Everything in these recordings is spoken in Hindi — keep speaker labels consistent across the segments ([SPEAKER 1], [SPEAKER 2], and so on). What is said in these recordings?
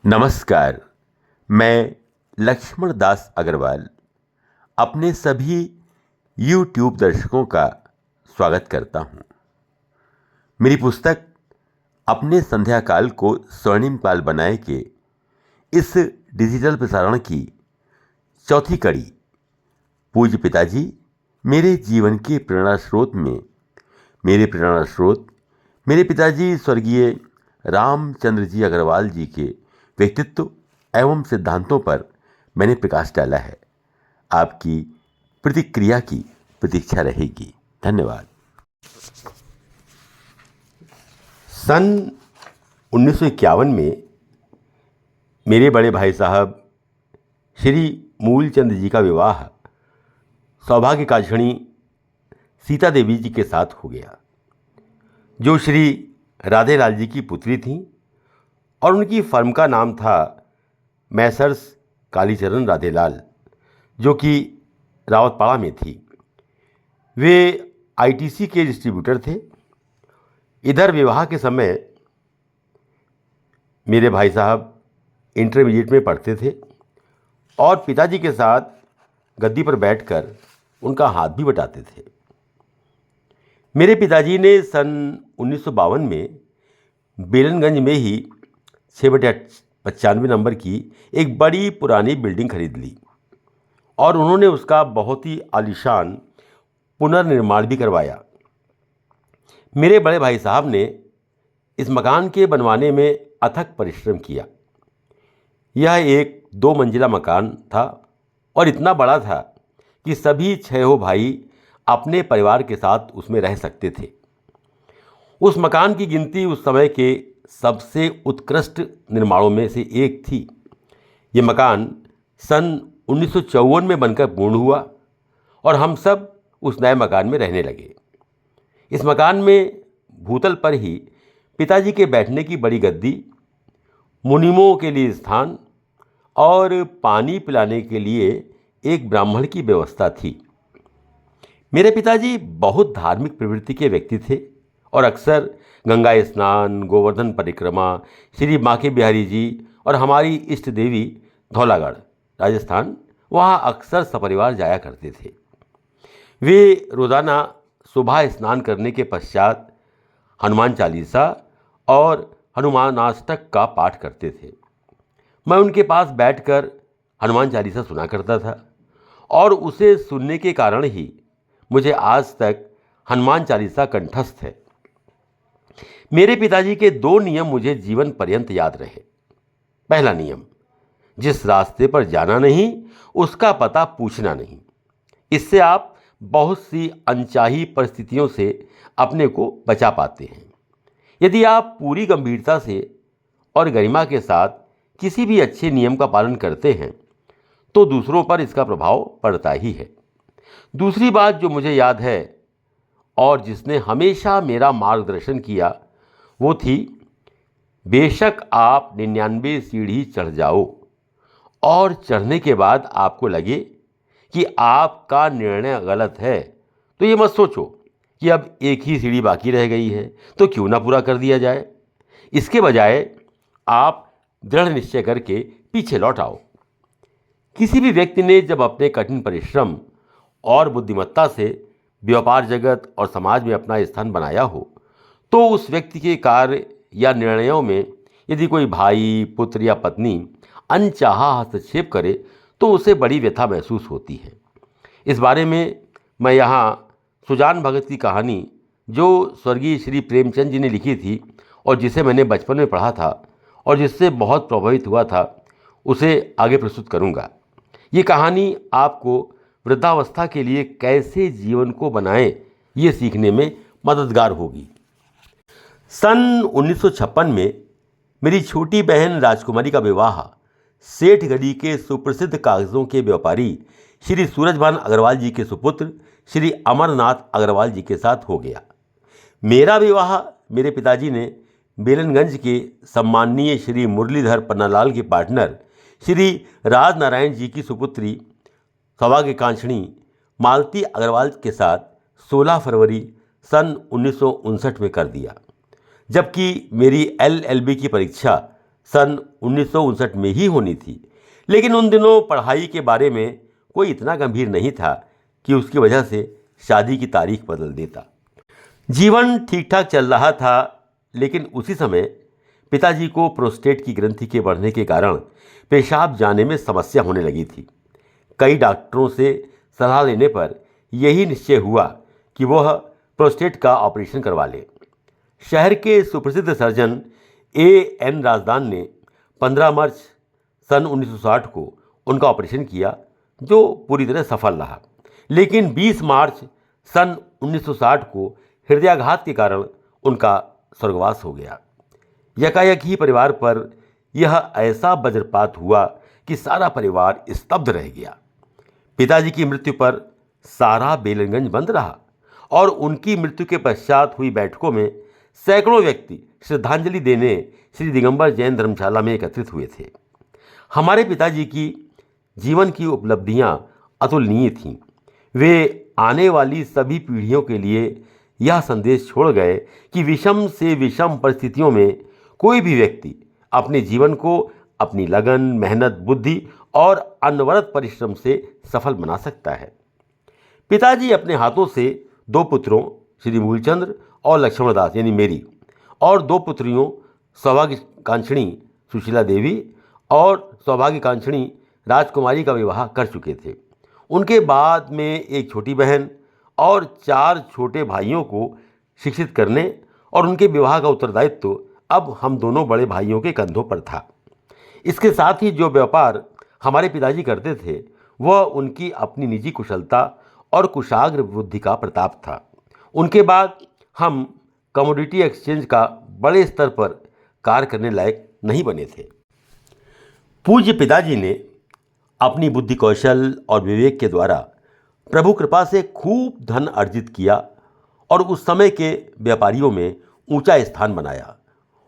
[SPEAKER 1] नमस्कार। मैं लक्ष्मण दास अग्रवाल अपने सभी YouTube दर्शकों का स्वागत करता हूं। मेरी पुस्तक अपने संध्या काल को स्वर्णिम काल बनाए के इस डिजिटल प्रसारण की चौथी कड़ी पूज्य पिताजी मेरे जीवन के प्रेरणा स्रोत में मेरे पिताजी स्वर्गीय रामचंद्र जी अग्रवाल जी के व्यक्तित्व एवं सिद्धांतों पर मैंने प्रकाश डाला है। आपकी प्रतिक्रिया की प्रतीक्षा रहेगी। धन्यवाद। सन 1951 में मेरे बड़े भाई साहब श्री मूलचंद जी का विवाह सौभाग्य काक्षणी सीता देवी जी के साथ हो गया, जो श्री राधेलाल जी की पुत्री थीं और उनकी फर्म का नाम था मैसर्स कालीचरण राधेलाल, जो कि रावतपाड़ा में थी। वे आईटीसी के डिस्ट्रीब्यूटर थे। इधर विवाह के समय मेरे भाई साहब इंटरमीडिएट में पढ़ते थे और पिताजी के साथ गद्दी पर बैठकर उनका हाथ भी बटाते थे। मेरे पिताजी ने सन 1952 में बेलनगंज में ही 6/95 नंबर की एक बड़ी पुरानी बिल्डिंग खरीद ली और उन्होंने उसका बहुत ही आलीशान पुनर्निर्माण भी करवाया। मेरे बड़े भाई साहब ने इस मकान के बनवाने में अथक परिश्रम किया। यह एक 2 मंजिला मकान था और इतना बड़ा था कि सभी 6 भाई अपने परिवार के साथ उसमें रह सकते थे। उस मकान की गिनती उस समय के सबसे उत्कृष्ट निर्माणों में से एक थी। ये मकान सन 1954 में बनकर पूर्ण हुआ और हम सब उस नए मकान में रहने लगे। इस मकान में भूतल पर ही पिताजी के बैठने की बड़ी गद्दी, मुनीमों के लिए स्थान और पानी पिलाने के लिए एक ब्राह्मण की व्यवस्था थी। मेरे पिताजी बहुत धार्मिक प्रवृत्ति के व्यक्ति थे और अक्सर गंगा स्नान, गोवर्धन परिक्रमा, श्री बांके बिहारी जी और हमारी इष्ट देवी धौलागढ़ राजस्थान, वहाँ अक्सर सपरिवार जाया करते थे। वे रोज़ाना सुबह स्नान करने के पश्चात हनुमान चालीसा और हनुमानाष्टक का पाठ करते थे। मैं उनके पास बैठकर हनुमान चालीसा सुना करता था और उसे सुनने के कारण ही मुझे आज तक हनुमान चालीसा कंठस्थ है। मेरे पिताजी के 2 नियम मुझे जीवन पर्यंत याद रहे। पहला नियम, जिस रास्ते पर जाना नहीं उसका पता पूछना नहीं। इससे आप बहुत सी अनचाही परिस्थितियों से अपने को बचा पाते हैं। यदि आप पूरी गंभीरता से और गरिमा के साथ किसी भी अच्छे नियम का पालन करते हैं तो दूसरों पर इसका प्रभाव पड़ता ही है। दूसरी बात जो मुझे याद है और जिसने हमेशा मेरा मार्गदर्शन किया वो थी, बेशक आप 99 सीढ़ी चढ़ जाओ और चढ़ने के बाद आपको लगे कि आपका निर्णय गलत है तो ये मत सोचो कि अब एक ही सीढ़ी बाकी रह गई है तो क्यों ना पूरा कर दिया जाए। इसके बजाय आप दृढ़ निश्चय करके पीछे लौट आओ। किसी भी व्यक्ति ने जब अपने कठिन परिश्रम और बुद्धिमत्ता से व्यापार जगत और समाज में अपना स्थान बनाया हो तो उस व्यक्ति के कार्य या निर्णयों में यदि कोई भाई, पुत्र या पत्नी अनचाहा हस्तक्षेप करे तो उसे बड़ी व्यथा महसूस होती है। इस बारे में मैं यहाँ सुजान भगत की कहानी, जो स्वर्गीय श्री प्रेमचंद जी ने लिखी थी और जिसे मैंने बचपन में पढ़ा था और जिससे बहुत प्रभावित हुआ था, उसे आगे प्रस्तुत करूँगा। ये कहानी आपको वृद्धावस्था के लिए कैसे जीवन को बनाएं, ये सीखने में मददगार होगी। सन 1956 में मेरी छोटी बहन राजकुमारी का विवाह सेठगढ़ी के सुप्रसिद्ध कागज़ों के व्यापारी श्री सूरजभान अग्रवाल जी के सुपुत्र श्री अमरनाथ अग्रवाल जी के साथ हो गया। मेरा विवाह मेरे पिताजी ने बेलनगंज के सम्माननीय श्री मुरलीधर पन्नालाल के पार्टनर श्री राजनारायण जी की सुपुत्री सौभाग्य कांक्षणी मालती अग्रवाल के साथ 16 फरवरी सन 1959 में कर दिया, जबकि मेरी LLB की परीक्षा सन 1959 में ही होनी थी, लेकिन उन दिनों पढ़ाई के बारे में कोई इतना गंभीर नहीं था कि उसकी वजह से शादी की तारीख बदल देता। जीवन ठीक ठाक चल रहा था, लेकिन उसी समय पिताजी को प्रोस्टेट की ग्रंथि के बढ़ने के कारण पेशाब जाने में समस्या होने लगी थी। कई डॉक्टरों से सलाह लेने पर यही निश्चय हुआ कि वह प्रोस्टेट का ऑपरेशन करवा ले। शहर के सुप्रसिद्ध सर्जन A.N. राजदान ने 15 मार्च सन 1960 को उनका ऑपरेशन किया, जो पूरी तरह सफल रहा। लेकिन 20 मार्च सन 1960 को हृदयाघात के कारण उनका स्वर्गवास हो गया। यकायक ही परिवार पर यह ऐसा वज्रपात हुआ कि सारा परिवार स्तब्ध रह गया। पिताजी की मृत्यु पर सारा बेलनगंज बंद रहा और उनकी मृत्यु के पश्चात हुई बैठकों में सैकड़ों व्यक्ति श्रद्धांजलि देने श्री दिगंबर जैन धर्मशाला में एकत्रित हुए थे। हमारे पिताजी की जीवन की उपलब्धियां अतुलनीय थीं। वे आने वाली सभी पीढ़ियों के लिए यह संदेश छोड़ गए कि विषम से विषम परिस्थितियों में कोई भी व्यक्ति अपने जीवन को अपनी लगन, मेहनत, बुद्धि और अनवरत परिश्रम से सफल बना सकता है। पिताजी अपने हाथों से 2 पुत्रों श्री मूलचंद्र और लक्ष्मण दास यानी मेरी और 2 पुत्रियों सौभाग्यकांक्षिणी सुशीला देवी और सौभाग्यकांक्षिणी राजकुमारी का विवाह कर चुके थे। उनके बाद में एक छोटी बहन और 4 छोटे भाइयों को शिक्षित करने और उनके विवाह का उत्तरदायित्व अब हम दोनों बड़े भाइयों के कंधों पर था। इसके साथ ही जो व्यापार हमारे पिताजी करते थे वह उनकी अपनी निजी कुशलता और कुशाग्र बुद्धि का प्रताप था। उनके बाद हम कमोडिटी एक्सचेंज का बड़े स्तर पर कार्य करने लायक नहीं बने थे। पूज्य पिताजी ने अपनी बुद्धि कौशल और विवेक के द्वारा प्रभु कृपा से खूब धन अर्जित किया और उस समय के व्यापारियों में ऊंचा स्थान बनाया।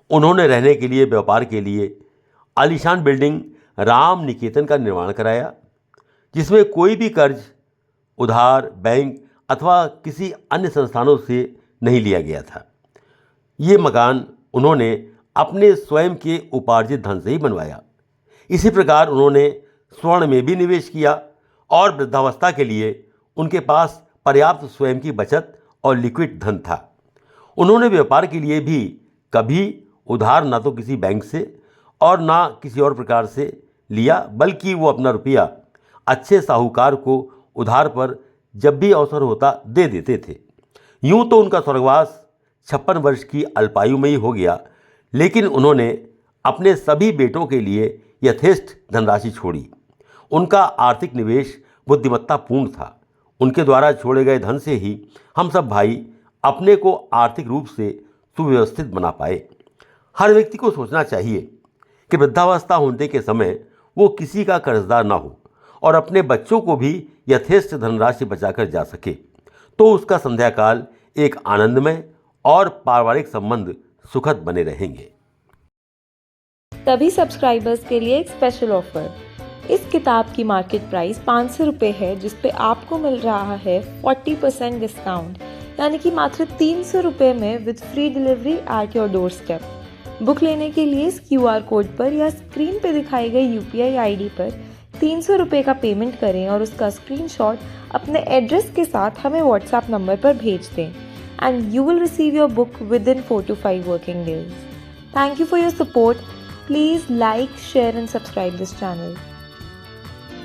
[SPEAKER 1] उन्होंने रहने के लिए, व्यापार के लिए आलीशान बिल्डिंग राम निकेतन का निर्माण कराया, जिसमें कोई भी कर्ज उधार, बैंक अथवा किसी अन्य संस्थानों से नहीं लिया गया था। ये मकान उन्होंने अपने स्वयं के उपार्जित धन से ही बनवाया। इसी प्रकार उन्होंने स्वर्ण में भी निवेश किया और वृद्धावस्था के लिए उनके पास पर्याप्त स्वयं की बचत और लिक्विड धन था। उन्होंने व्यापार के लिए भी कभी उधार ना तो किसी बैंक से और ना किसी और प्रकार से लिया, बल्कि वो अपना रुपया अच्छे साहूकार को उधार पर जब भी अवसर होता दे देते थे। यूं तो उनका स्वर्गवास 56 वर्ष की अल्पायु में ही हो गया, लेकिन उन्होंने अपने सभी बेटों के लिए यथेष्ट धनराशि छोड़ी। उनका आर्थिक निवेश बुद्धिमत्तापूर्ण था। उनके द्वारा छोड़े गए धन से ही हम सब भाई अपने को आर्थिक रूप से सुव्यवस्थित बना पाए। हर व्यक्ति को सोचना चाहिए कि वृद्धावस्था होने के समय वो किसी का कर्जदार ना हो और अपने बच्चों को भी यथेष्ट धनराशि बचाकर जा सके, तो उसका संध्याकाल एक आनंदमय और पारिवारिक संबंध सुखद बने रहेंगे।
[SPEAKER 2] तभी सब्सक्राइबर्स के लिए एक स्पेशल ऑफर। इस किताब की मार्केट प्राइस 500 रुपये है, जिस पे आपको मिल रहा है 40% डिस्काउंट, यानी कि मात्र 300 रुपये में with free delivery at your door step. Book लेने के लिए इस QR कोड पर या स्क्रीन पे दिखाई गई UPI ID पर 300 रुपये का पेमेंट करें और उसका स्क्रीनशॉट अपने एड्रेस के साथ हमें WhatsApp नंबर पर भेज दें, and you will receive your book within 4 to 5 working days. Thank you for your support. Please like, share and subscribe this channel.